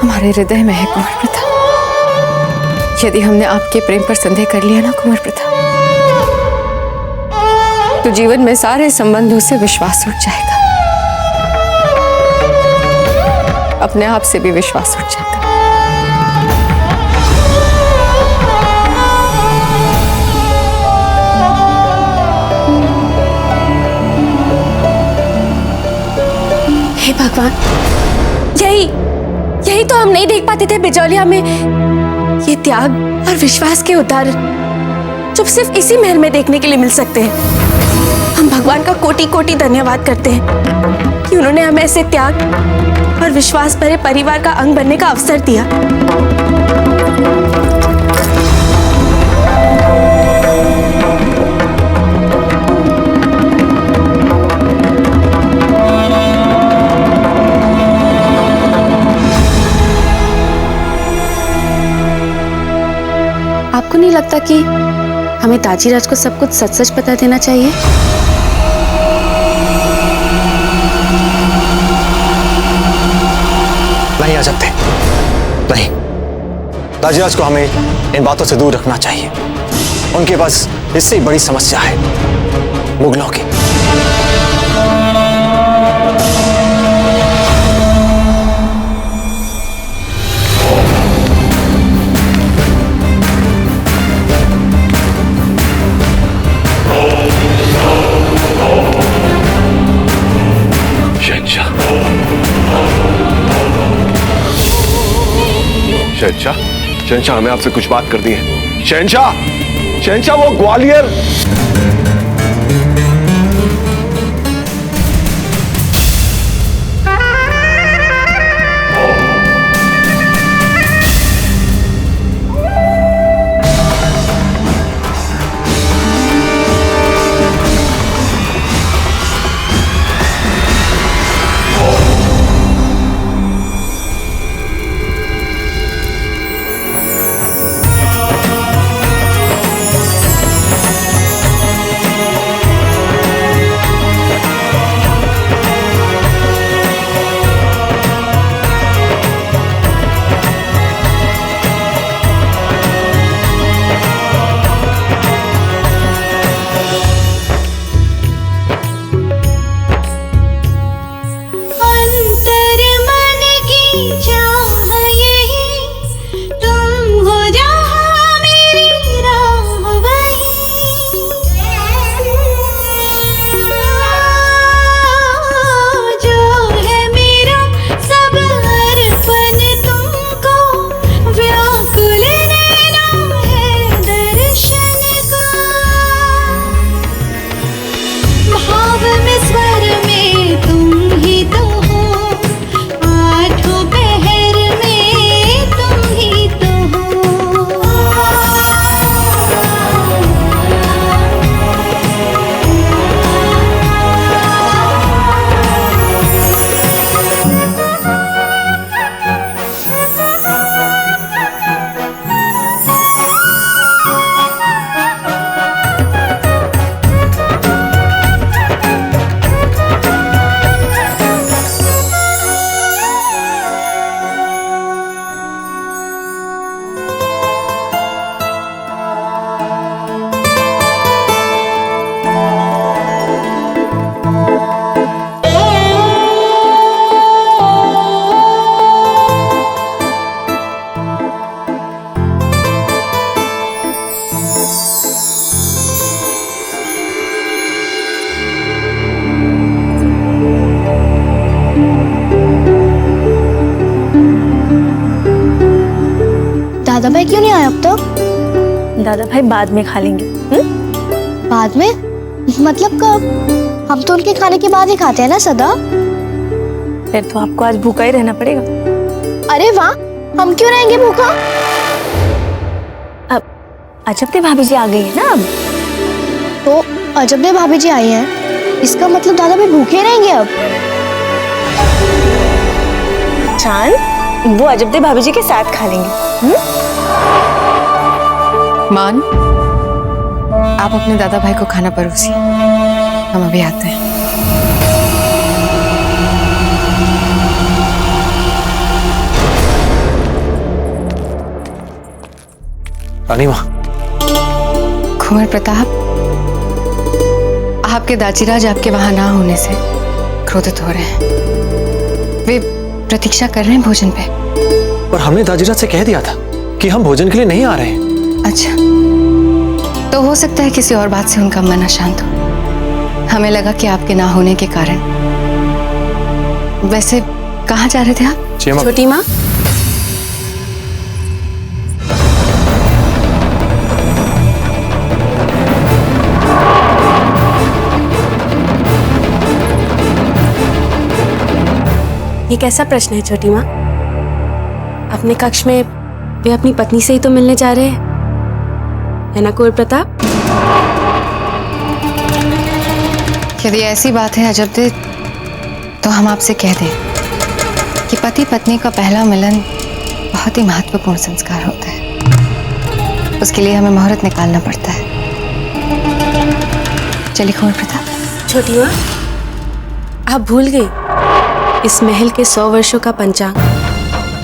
हमारे हृदय में है कुंवर प्रताप। यदि हमने आपके प्रेम पर संदेह कर लिया ना कुंवर प्रताप, तो जीवन में सारे संबंधों से विश्वास उठ जाएगा, अपने आप से भी विश्वास उठ जाएगा। हे भगवान, यही तो हम नहीं देख पाते थे बिजौलिया में, ये त्याग और विश्वास के उदाहरण जो सिर्फ इसी महल में देखने के लिए मिल सकते हैं। हम भगवान का कोटि कोटि धन्यवाद करते हैं कि उन्होंने हमें ऐसे त्याग और विश्वास भरे परिवार का अंग बनने का अवसर दिया। आपको नहीं लगता कि हमें ताजीराज को सब कुछ सच सच बता देना चाहिए? नहीं अजब थे, नहीं। ताजीराज को हमें इन बातों से दूर रखना चाहिए। उनके पास इससे बड़ी समस्या है, मुगलों की। शहंशाह, शहंशाह हमें आपसे कुछ बात करनी है। शहंशाह, शहंशाह वो ग्वालियर। दादा भाई क्यों नहीं आए अब तक? दादा भाई बाद में खा लेंगे। बाद में? मतलब कब? हम तो उनके खाने के बाद ही खाते हैं ना सदा। फिर तो आपको आज भूखा ही रहना पड़ेगा। अरे वाह, हम क्यों रहेंगे भूखा? अब अजब भाभी जी आ गई है ना। अब तो अजब भाभी जी आई हैं, इसका मतलब दादा भाई भूखे रहेंगे अब। चांद, वो अजब भाभी जी के साथ खा लेंगे। मान, आप अपने दादा भाई को खाना परोसिए, हम अभी आते हैं। रानी माँ। कुंवर प्रताप, आपके दाजीराज आपके वहां ना होने से क्रोधित हो रहे हैं। वे प्रतीक्षा कर रहे हैं भोजन पे। पर हमने दाजीराज से कह दिया था कि हम भोजन के लिए नहीं आ रहे हैं। अच्छा, तो हो सकता है किसी और बात से उनका मन अशांत हो। हमें लगा कि आपके ना होने के कारण। वैसे कहाँ जा रहे थे आप? छोटी माँ, ये कैसा प्रश्न है छोटी माँ? अपने कक्ष में वे अपनी पत्नी से ही तो मिलने जा रहे हैं, है ना कुंवर प्रताप? यदि ऐसी बात है अजब, तो हम आपसे कह दें कि पति पत्नी का पहला मिलन बहुत ही महत्वपूर्ण संस्कार होता है। उसके लिए हमें मुहूर्त निकालना पड़ता है। चलिए कुंवर प्रताप। छोटी माँ, आप भूल गए इस महल के 100 वर्षों का पंचांग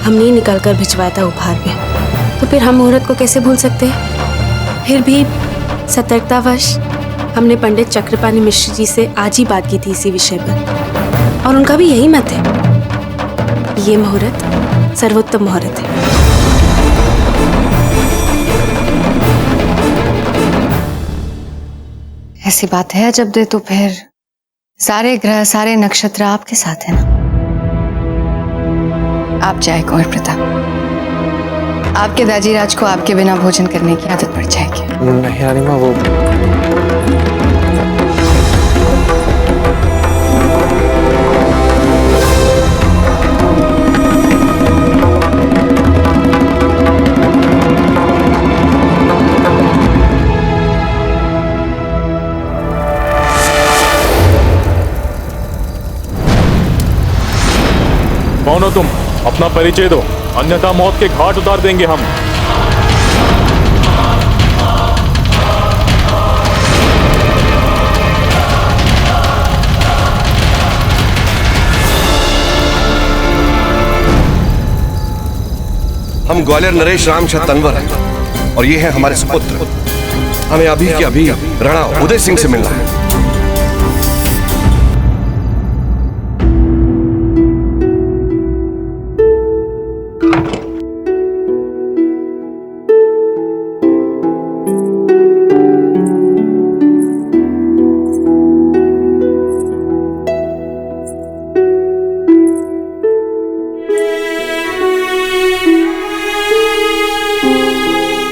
हमने निकाल कर भिजवाया था उपहार में, तो फिर हम मुहूर्त को कैसे भूल सकते हैं? फिर भी सतर्कतावश हमने पंडित चक्रपाणी मिश्र जी से आज ही बात की थी इसी विषय पर, और उनका भी यही मत है कि ये मुहूर्त सर्वोत्तम मुहूर्त है। ऐसी बात है जब दे, तो फिर सारे ग्रह सारे नक्षत्र आपके साथ है ना। आप जाए कुंवर प्रताप, आपके दाजीराज को आपके बिना भोजन करने की आदत पड़ जाएगी। नहीं रानी माँ, वो कौन हो तुम? अपना परिचय दो, अन्यथा मौत के घाट उतार देंगे हम। हम ग्वालियर नरेश रामशाह तनवर हैं और ये है हमारे सुपुत्र। हमें अभी के अभी राणा उदय सिंह से मिलना है।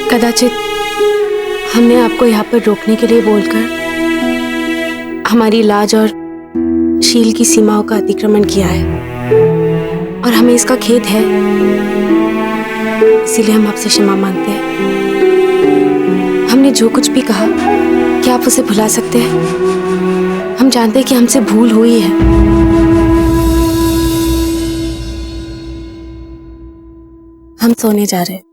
कदाचित हमने आपको यहाँ पर रोकने के लिए बोलकर हमारी लाज और शील की सीमाओं का अतिक्रमण किया है, और हमें इसका खेद है। इसीलिए हम आपसे क्षमा मांगते हैं। हमने जो कुछ भी कहा, क्या आप उसे भुला सकते हैं? हम जानते हैं कि हमसे भूल हुई है। हम सोने जा रहे हैं।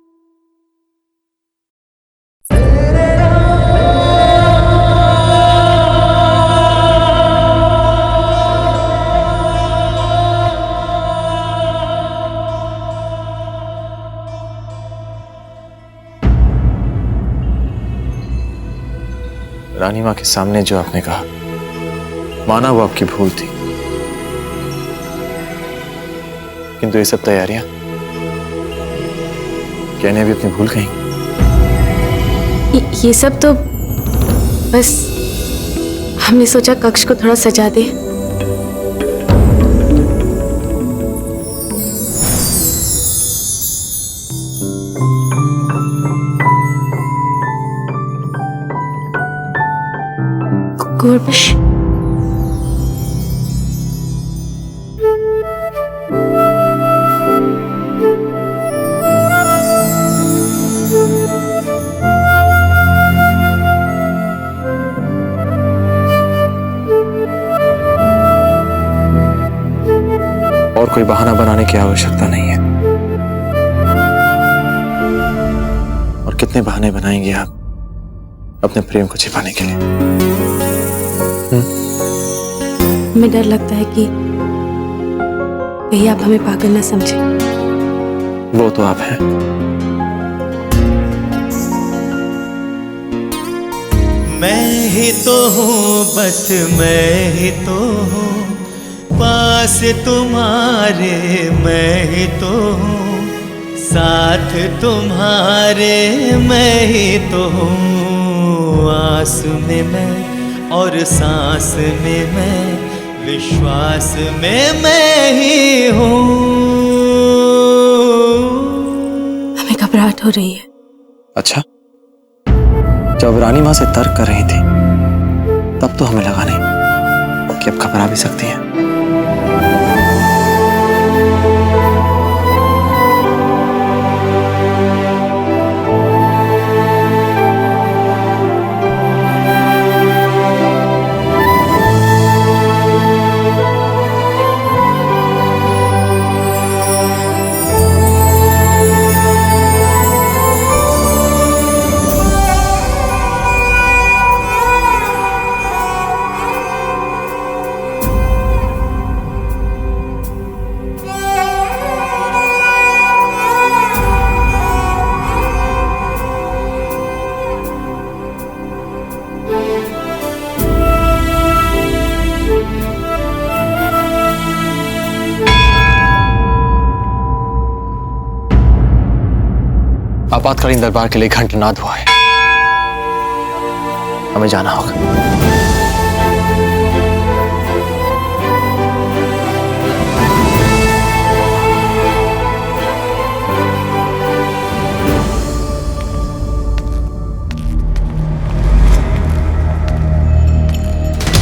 रानी माँ के सामने जो आपने कहा, माना वो आपकी भूल थी, किंतु ये सब तैयारियां क्या इन्हें भी अपनी भूल कहेंगी? ये सब तो बस हमने सोचा कक्ष को थोड़ा सजा दे। आपको उर्वश। और कोई बहाना बनाने की आवश्यकता नहीं है। और कितने बहाने बनाएंगे आप अपने प्रेम को छिपाने के लिए? हमें डर लगता है कि कहीं आप हमें पागल न समझें। वो तो आप हैं। मैं ही तो हूँ, बस मैं ही तो हूँ, पास तुम्हारे मैं ही तो हूँ, साथ तुम्हारे मैं ही तो हूँ, आस में मैं और सांस में मैं, विश्वास में मैं ही हूँ। हमें घबराहट हो रही है। अच्छा, जब रानी मां से तर्क कर रही थी तब तो हमें लगा नहीं कि अब घबरा भी सकती हैं। आपातकालीन दरबार के लिए घंटनाद हुआ है, हमें जाना होगा।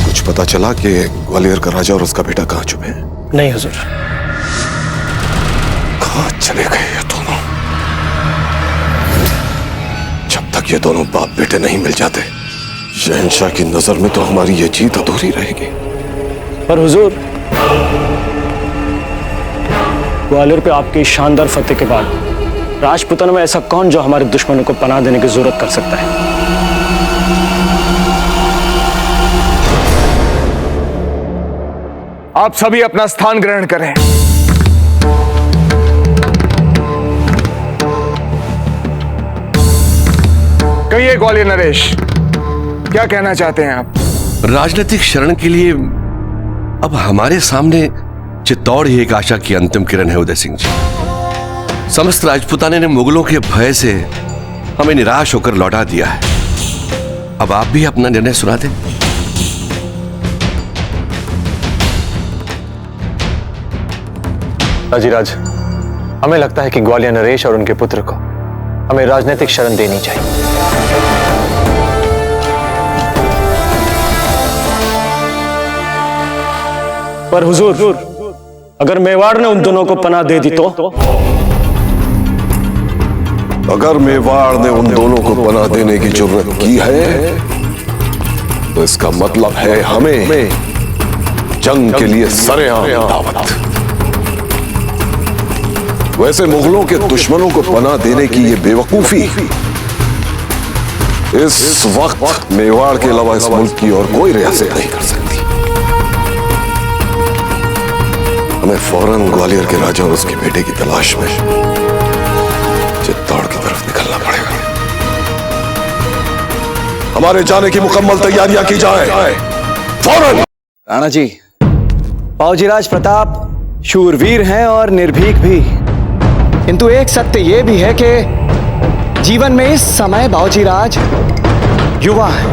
कुछ पता चला कि ग्वालियर का राजा और उसका बेटा कहाँ छुपे हैं? नहीं हुजूर। कहाँ चले गए ये दोनों? जब तक ये दोनों बाप बेटे नहीं मिल जाते, शहंशाह की नजर में तो हमारी ये जीत अधूरी रहेगी। पर हुजूर, ग्वालियर पे आपकी शानदार फतेह के बाद राजपूतान में ऐसा कौन जो हमारे दुश्मनों को पनाह देने की जरूरत कर सकता है? आप सभी अपना स्थान ग्रहण करें। कहिए ग्वालियर नरेश, क्या कहना चाहते हैं आप? राजनीतिक शरण के लिए अब हमारे सामने चित्तौड़ ही एक आशा की अंतिम किरण है उदय सिंह जी। समस्त राजपूताने ने मुगलों के भय से हमें निराश होकर लौटा दिया है। अब आप भी अपना निर्णय सुना दें। अजीराज, हमें लगता है कि ग्वालियर नरेश और उनके पुत्र को हमें राजनीतिक शरण देनी चाहिए। पर हुजूर, अगर मेवाड़ ने उन दोनों को पनाह दे दी तो? अगर मेवाड़ ने उन दोनों को पनाह देने की जुर्रत की है तो इसका मतलब है हमें जंग के लिए सरेआम दावत। वैसे मुगलों के दुश्मनों को पनाह देने की ये बेवकूफी इस वक्त मेवाड़ के अलावा इस मुल्क की और कोई रियासत नहीं कर सकती। हमें फौरन ग्वालियर के राजा और उसके बेटे की तलाश में चित्तौड़ की तरफ निकलना पड़ेगा। हमारे जाने की मुकम्मल तैयारियां की जाए फौरन। राणा जी, बाबूजीराज प्रताप शूरवीर हैं और निर्भीक भी, किंतु एक सत्य यह भी है कि जीवन में इस समय बाबूजीराज युवा है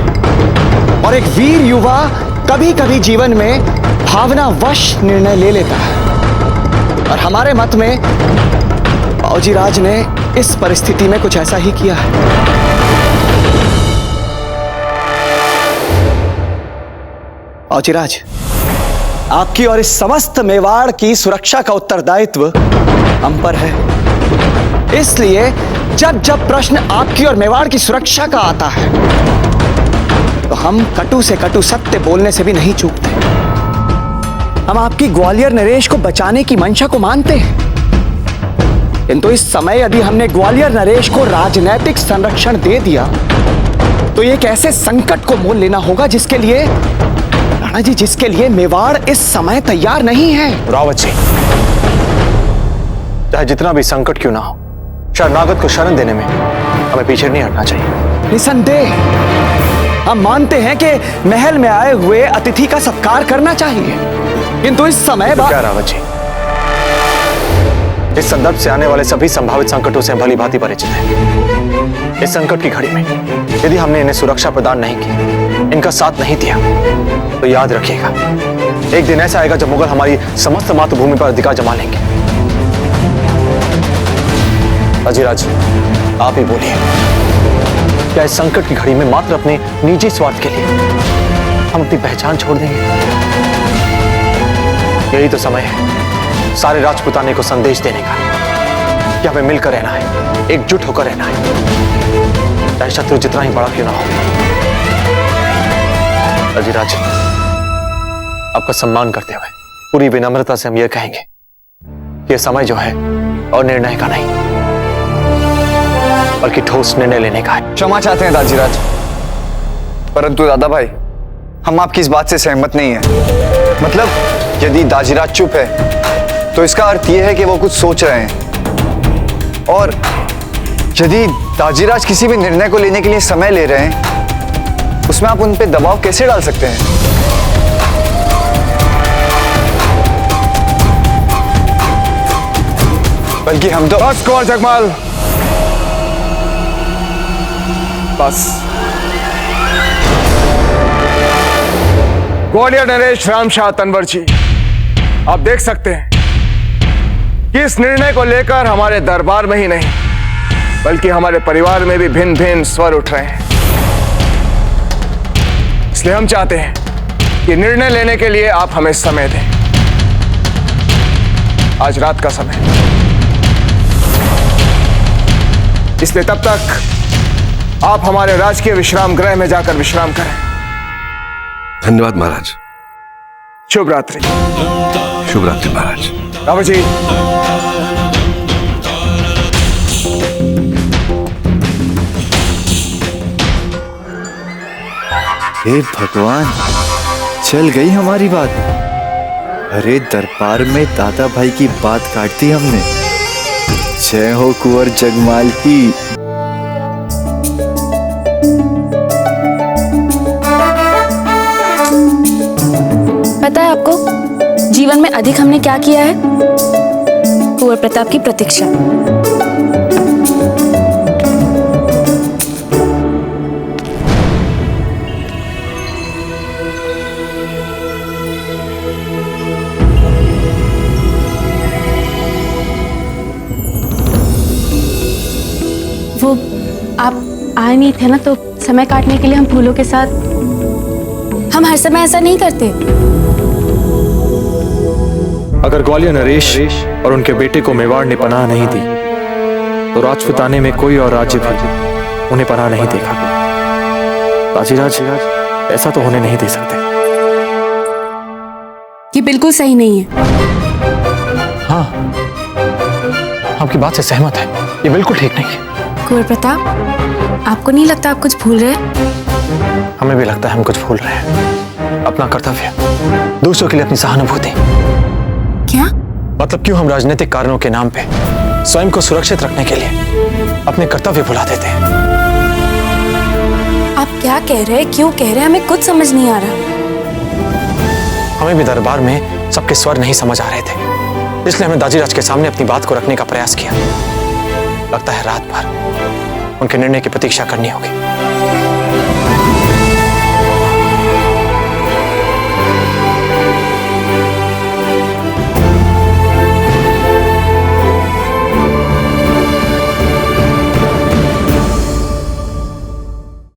और एक वीर युवा कभी कभी जीवन में भावनावश निर्णय ले लेता है। और हमारे मत में बाबूजीराज ने इस परिस्थिति में कुछ ऐसा ही किया है। औचिराज, आपकी और इस समस्त मेवाड़ की सुरक्षा का उत्तरदायित्व हम पर है। इसलिए जब जब प्रश्न आपकी और मेवाड़ की सुरक्षा का आता है तो हम कटु से कटु सत्य बोलने से भी नहीं चूकते। हम आपकी ग्वालियर नरेश को बचाने की मंशा को मानते हैं, किंतु इस समय यदि हमने ग्वालियर नरेश को राजनैतिक संरक्षण दे दिया तो एक ऐसे संकट को मोल लेना होगा जिसके लिए राणा जी, जिसके लिए मेवाड़ इस समय तैयार नहीं है। रावत जी, चाहे जितना भी संकट क्यों ना हो, शरणागत को शरण देने में हमें पीछे नहीं हटना चाहिए। निसंदेह हम मानते हैं कि महल में आए हुए अतिथि का सत्कार करना चाहिए, किंतु इस समय तो क्या रावत जी, इस संदर्भ से आने वाले सभी संभावित संकटों से भली भांति परिचित हैं। इस संकट की घड़ी में यदि हमने इन्हें सुरक्षा प्रदान नहीं की, इनका साथ नहीं दिया, तो याद रखिएगा एक दिन ऐसा आएगा जब मुगल हमारी समस्त मातृभूमि पर अधिकार जमा लेंगे। अजीराज, आप ही बोलिए, क्या इस संकट की घड़ी में मात्र अपने निजी स्वार्थ के लिए हम अपनी पहचान छोड़ देंगे? यही तो समय है सारे राजपुताने को संदेश देने का कि हमें मिलकर रहना है, एकजुट होकर रहना है, चाहे शत्रु जितना ही बड़ा क्यों ना हो। अजीराज, आपका सम्मान करते हुए पूरी विनम्रता से हम यह कहेंगे कि यह समय जो है और निर्णय का नहीं बल्कि ठोस निर्णय लेने का है। क्षमा चाहते हैं दाजीराज, परंतु दादा भाई, हम आपकी इस बात से सहमत नहीं है। मतलब यदि दाजीराज चुप है तो इसका अर्थ यह है कि वो कुछ सोच रहे हैं, और यदि दाजीराज किसी भी निर्णय को लेने के लिए समय ले रहे हैं, उसमें आप उन पे दबाव कैसे डाल सकते हैं? बल्कि हम तो बस कुंवर जगमाल, बस। ग्वालियर नरेश रामशाह तनवर जी, आप देख सकते हैं कि इस निर्णय को लेकर हमारे दरबार में ही नहीं बल्कि हमारे परिवार में भी भिन्न भिन्न स्वर उठ रहे हैं। इसलिए हम चाहते हैं कि निर्णय लेने के लिए आप हमें समय दें। आज रात का समय, इसलिए तब तक आप हमारे राजकीय विश्राम गृह में जाकर विश्राम करें। धन्यवाद महाराज। शुभ रात्रि। शुभ रात्रि महाराज। रावत जी, हे भगवान, चल गई हमारी बात। अरे दरबार में दादा भाई की बात काट दी हमने। जय हो कुंवर जगमाल की। पता है आपको जीवन में अधिक हमने क्या किया है? कुंवर प्रताप की प्रतीक्षा। वो आप आए नहीं थे ना, तो समय काटने के लिए हम फूलों के साथ, हम हर समय ऐसा नहीं करते। अगर ग्वालियर नरेश और उनके बेटे को मेवाड़ ने पनाह नहीं दी तो राजपुताने में कोई और राज्य भी उन्हें पनाह नहीं देगा। राजीराज, ऐसा तो होने नहीं दे सकते। ये बिल्कुल सही नहीं है। हाँ, आपकी बात से सहमत है, ये बिल्कुल ठीक नहीं है। कुंवर प्रताप, आपको नहीं लगता आप कुछ भूल रहे हैं? हमें भी लगता है हम कुछ भूल रहे हैं। अपना कर्तव्य, दूसरों के लिए अपनी सहानुभूति। क्या मतलब क्यों हम राजनीतिक कारणों के नाम पे स्वयं को सुरक्षित रखने के लिए अपने कर्तव्य भुला देते हैं? आप क्या कह रहे हैं, क्यों कह रहे हैं, हमें कुछ समझ नहीं आ रहा। हमें भी दरबार में सबके स्वर नहीं समझ आ रहे थे, इसलिए हमने दाजीराज के सामने अपनी बात को रखने का प्रयास किया। लगता है रात भर उनके निर्णय की प्रतीक्षा करनी होगी।